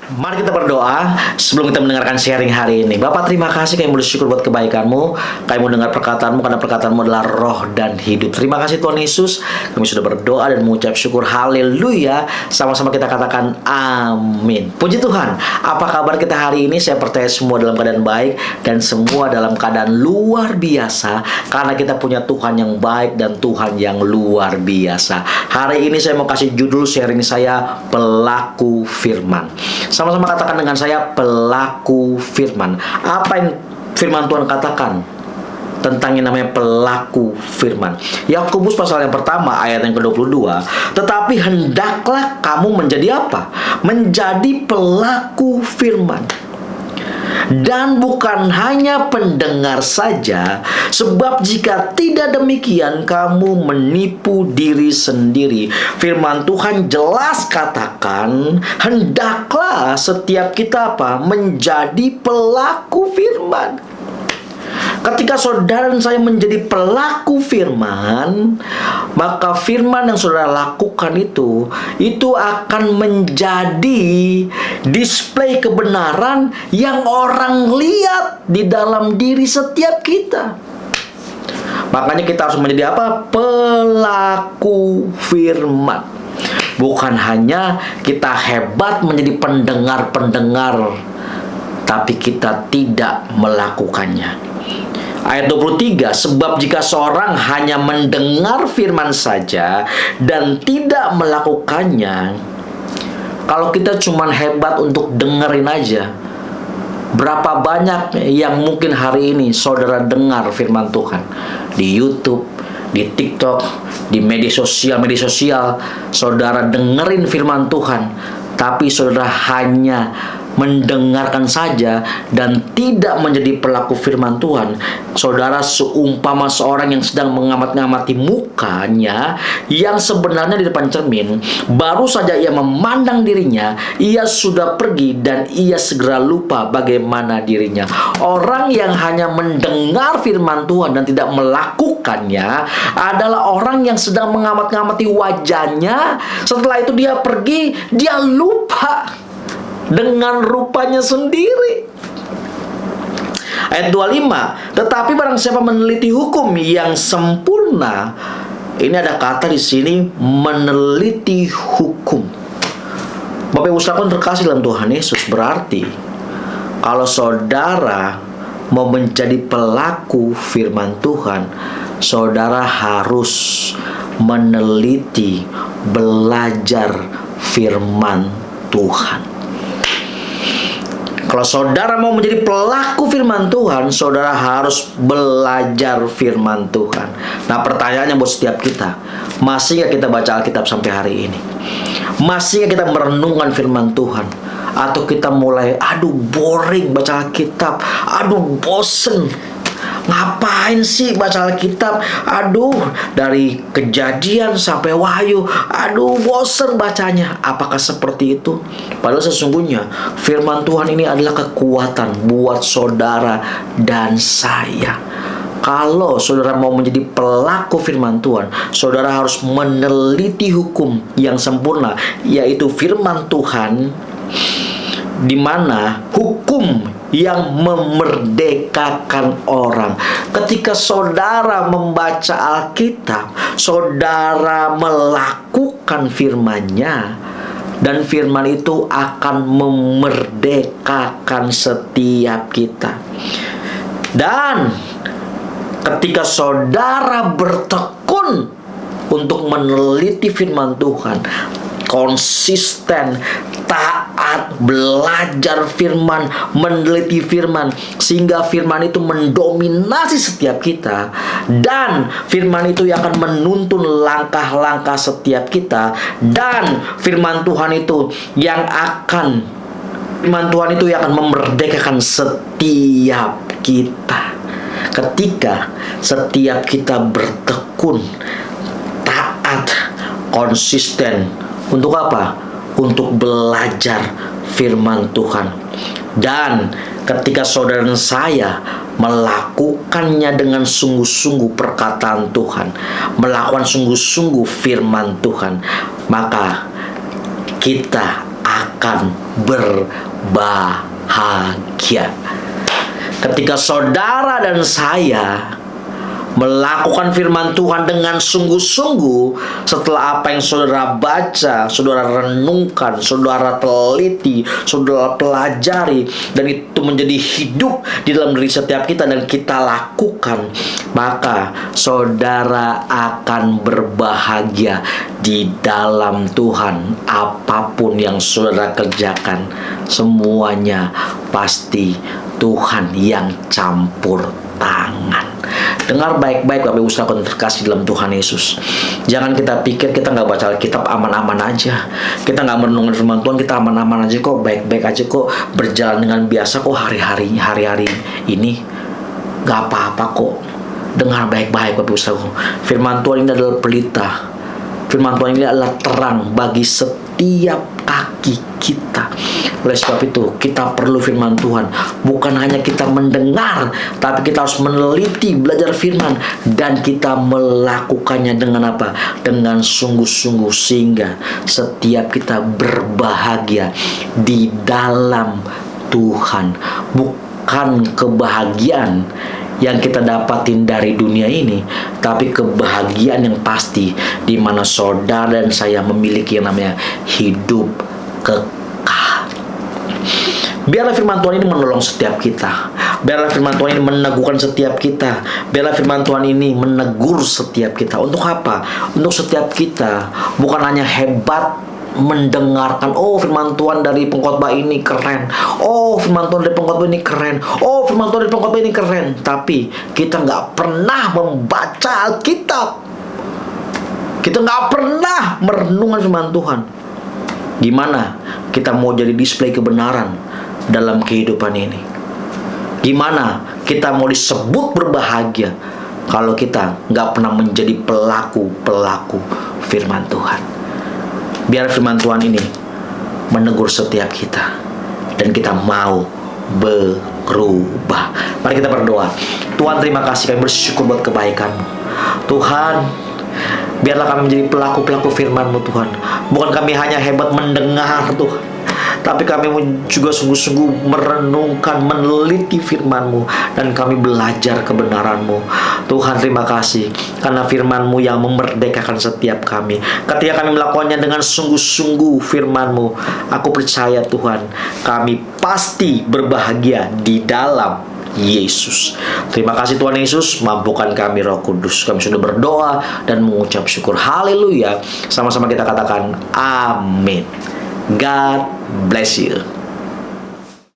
Mari kita berdoa sebelum kita mendengarkan sharing hari ini. Bapak, terima kasih, kami bersyukur buat kebaikan-Mu. Kami mau dengar perkataan-Mu karena perkataan-Mu adalah roh dan hidup. Terima kasih Tuhan Yesus. Kami sudah berdoa dan mengucap syukur. Haleluya. Sama-sama kita katakan amin. Puji Tuhan. Apa kabar kita hari ini? Saya percaya semua dalam keadaan baik dan semua dalam keadaan luar biasa karena kita punya Tuhan yang baik dan Tuhan yang luar biasa. Hari ini saya mau kasih judul sharing saya, pelaku firman. Sama-sama katakan dengan saya, pelaku firman. Apa yang firman Tuhan katakan tentang yang namanya pelaku firman? Yakobus pasal yang pertama ayat yang ke-22. Tetapi hendaklah kamu menjadi apa? Menjadi pelaku firman. Dan bukan hanya pendengar saja, sebab jika tidak demikian kamu menipu diri sendiri. Firman Tuhan jelas katakan, hendaklah setiap kita apa? Menjadi pelaku firman. Ketika saudara dan saya menjadi pelaku firman, maka firman yang saudara lakukan itu akan menjadi display kebenaran yang orang lihat di dalam diri setiap kita. Makanya kita harus menjadi apa? Pelaku firman. Bukan hanya kita hebat menjadi pendengar-pendengar, tapi kita tidak melakukannya. Ayat 23, sebab jika seorang hanya mendengar firman saja dan tidak melakukannya, kalau kita cuma hebat untuk dengerin aja, berapa banyak yang mungkin hari ini saudara dengar firman Tuhan di YouTube, di TikTok, di media sosial, saudara dengerin firman Tuhan, tapi saudara hanya mendengarkan saja dan tidak menjadi pelaku firman Tuhan. Saudara seumpama seorang yang sedang mengamat-ngamati mukanya yang sebenarnya di depan cermin. Baru saja ia memandang dirinya, ia sudah pergi dan ia segera lupa bagaimana dirinya. Orang yang hanya mendengar firman Tuhan dan tidak melakukannya adalah orang yang sedang mengamat-ngamati wajahnya. Setelah itu dia pergi, dia lupa dengan rupanya sendiri. Ayat 25, tetapi barang siapa meneliti hukum yang sempurna. Ini ada kata di sini, meneliti hukum. Bapak Ibu saudara terkasih dalam Tuhan Yesus, berarti kalau saudara mau menjadi pelaku firman Tuhan, saudara harus meneliti, belajar firman Tuhan. Kalau saudara mau menjadi pelaku firman Tuhan, saudara harus belajar firman Tuhan. Nah, pertanyaannya buat setiap kita, masih nggak kita baca Alkitab sampai hari ini? Masih nggak kita merenungkan firman Tuhan? Atau kita mulai, aduh boring baca Alkitab, aduh bosen, ngapain sih baca Alkitab? Aduh, dari Kejadian sampai Wahyu, aduh bosen bacanya. Apakah seperti itu? Padahal sesungguhnya firman Tuhan ini adalah kekuatan buat saudara dan saya. Kalau saudara mau menjadi pelaku firman Tuhan, saudara harus meneliti hukum yang sempurna, yaitu firman Tuhan, di mana hukum yang memerdekakan orang. Ketika saudara membaca Alkitab, saudara melakukan firman-Nya, dan firman itu akan memerdekakan setiap kita. Dan ketika saudara bertekun untuk meneliti firman Tuhan, konsisten, taat, belajar firman, meneliti firman, sehingga firman itu mendominasi setiap kita, dan firman itu yang akan menuntun langkah-langkah setiap kita, dan firman Tuhan itu yang akan memerdekakan setiap kita. Ketika setiap kita bertekun, taat, konsisten, untuk apa? Untuk belajar firman Tuhan. Dan ketika saudara dan saya melakukannya dengan sungguh-sungguh perkataan Tuhan, melakukan sungguh-sungguh firman Tuhan, maka kita akan berbahagia. Ketika saudara dan saya melakukan firman Tuhan dengan sungguh-sungguh, setelah apa yang saudara baca, saudara renungkan, saudara teliti, saudara pelajari, dan itu menjadi hidup di dalam diri setiap kita dan kita lakukan, maka saudara akan berbahagia di dalam Tuhan. Apapun yang saudara kerjakan, semuanya pasti Tuhan yang campur tangan. Dengar baik-baik Bapak Ibu saudara terkasih dalam Tuhan Yesus. Jangan kita pikir kita nggak baca Alkitab aman-aman aja, kita nggak merenungkan firman Tuhan kita aman-aman aja kok, baik-baik aja kok, berjalan dengan biasa kok hari-hari ini, nggak apa-apa kok. Dengar baik-baik Bapak Ibu saudara, firman Tuhan ini adalah pelita. Firman Tuhan ini adalah terang bagi setiap kaki kita. Oleh sebab itu kita perlu firman Tuhan. Bukan hanya kita mendengar, tapi kita harus meneliti, belajar firman, dan kita melakukannya dengan apa? Dengan sungguh-sungguh, sehingga setiap kita berbahagia di dalam Tuhan. Bukan kebahagiaan yang kita dapatin dari dunia ini, tapi kebahagiaan yang pasti di mana saudara dan saya memiliki yang namanya hidup kekal. Biarlah firman Tuhan ini menolong setiap kita. Biarlah firman Tuhan ini meneguhkan setiap kita. Biarlah firman Tuhan ini menegur setiap kita. Untuk apa? Untuk setiap kita bukan hanya hebat mendengarkan, oh firman Tuhan dari pengkhotbah ini keren, oh firman Tuhan dari pengkhotbah ini keren, oh firman Tuhan dari pengkhotbah ini keren, tapi kita nggak pernah membaca Alkitab, kita nggak pernah merenungkan firman Tuhan. Gimana kita mau jadi display kebenaran dalam kehidupan ini? Gimana kita mau disebut berbahagia kalau kita nggak pernah menjadi pelaku firman Tuhan? Biar firman Tuhan ini menegur setiap kita dan kita mau berubah. Mari kita berdoa. Tuhan, terima kasih, kami bersyukur buat kebaikan-Mu. Tuhan, biarlah kami menjadi pelaku-pelaku firman-Mu Tuhan. Bukan kami hanya hebat mendengar Tuhan, tapi kami juga sungguh-sungguh merenungkan, meneliti firman-Mu, dan kami belajar kebenaran-Mu. Tuhan, terima kasih karena firman-Mu yang memerdekakan setiap kami. Ketika kami melakukannya dengan sungguh-sungguh firman-Mu, aku percaya Tuhan, kami pasti berbahagia di dalam Yesus. Terima kasih Tuhan Yesus, mampukan kami Roh Kudus. Kami sudah berdoa dan mengucap syukur. Haleluya. Sama-sama kita katakan amin. God bless you.